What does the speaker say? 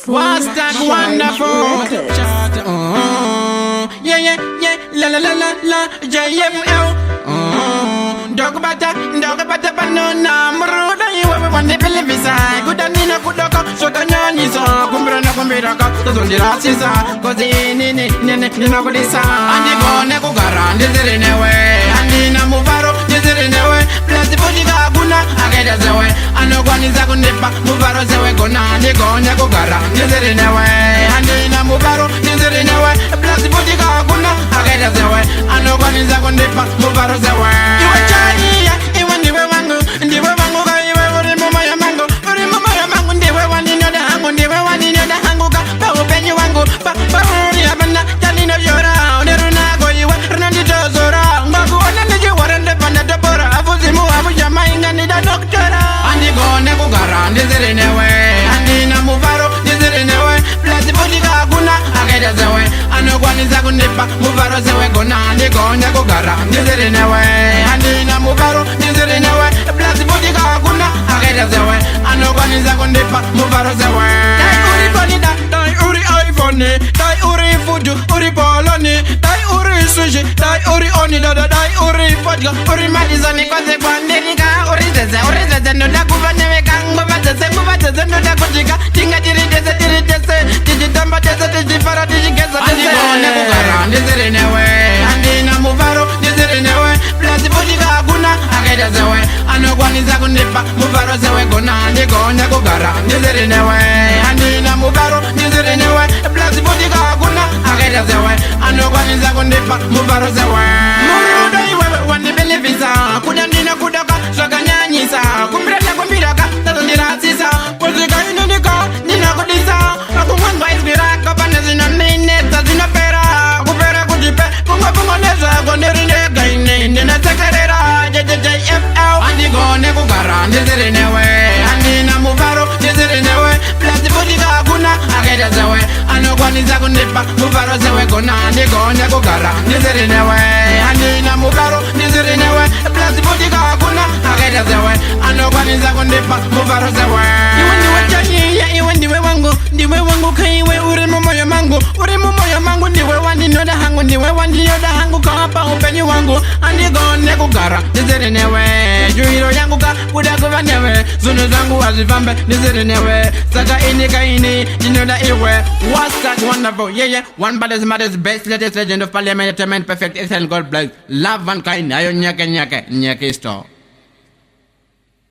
Was that wonderful? Yeah, yeah, yeah, la la la la la, JML. Dog bata, banana, mruda iwe wande pele visa. Kuda nina kudoko, shoka nyani so. Kumbira na kumbira ka, tuzundira sisa. Kozi nina kudisa. Andi gone kugara, ndiziri newe. Andi na muvaro, ndiziri newe. Plasi fujiga kuna, ageda zewe. Ano gwani za kundipa, muvaro zewe gona. Andi gone kugara, ndiziri newe. Andi na muvaro, ndiziri newe. Plasi fujiga kuna, ageda zewe. Ano gwani za kundipa, muvaro zewe. Iwe chani ya, iwe ndiwe wangu. Ndiwe wangu ka iwe uri mama ya mangu. Uri mama ya mangu ndiwe wani nyoda hangu. Ndiwe wani nyoda hangu ka pa upenyi wangu. Pa uri abana, jali no yora. Uniru nago iwe, runa nditozora. Mbagu ona niji warende panda topora. Afuzimu amu jama inga nida doktora. Andi gone kugara, ndiziri newe. Andi na muvaro, ndiziri newe. Plasi fujiga kuna, ageda zewe. Ano gwani za kundipa, muvaro zewe gona. Andi gone kugara, ndiziri newe. Andi na muvaro, ndiziri newe. Plasi fujiga kuna, ageda zewe. Ano gwani za kundipa, muvaro zewe. Dai uri bonida, dai uri iPhone. Dai uri fuju, uri poloni. Dai uri sushi, dai uri oni dada. Dai uri vodka, uri madizani. Kwaze kwa nderika, uri zeze noda kuvanewe kango bateze noda kujika. Tinga tirideze, tijitamba teze, tijifara, tijigeza teze. Andi gone kugara, ndiziri newe. Andi na muvaro, ndiziri newe. Plasi fujiga kuna, ageda zewe. Ano gwani za kundipa, muvaro zewe gona. Andi gone kugara, ndiziri newe. Andi na muvaro, ndiziri newe. Plasi fujiga kuna, ageda zewe. Ano gwani za kundipa, muvaro zewe. Murudo iwewe wani belevisa. Kuda ndina kudaka, shoka nyanyisa. Kumbira na kumbiraka, tato ndirasisa. Kuzika inundika, nina kudisa. Akungwangwa ispira, kapane zina mineta, zina pera. Kupera kujipe, kunga neza. Konderi ndega ine, nina sekerera. JJFL. Andi gone kugara, ndiziri newe. Andi na muvaro, ndiziri newe. Plasi fujiga kuna, ageda zewe. Ano gwani za kundipa, muvaro zewe gona. Andi gone kugara, ndiziri newe. Andi na muvaro, ndiziri newe. Plasi fujiga kuna, ageda zewe. Ano gwani za kundipa, muvaro zewe. Iwe ndiwe chani ya, iwe ndiwe wangu. Ndiwe wangu ka iwe uri mama ya mangu. Uri mama ya mangu ndiwe wandi nyoda hangu. Ndiwe wandi nyoda hangu kapa upenyi wangu. Andi gone kugara, ndiziri newe. Juhiro yangu ka kuda kuvanewe. Zunu zangu wazivambe, ndiziri newe. Saka ini ka ini, jinyoda iwe. What's that wonderful? Yeah, yeah. One baddest, maddest, best, latest legend of parliament, perfect, excellent, God bless. Love and kind. Ayo nyake store.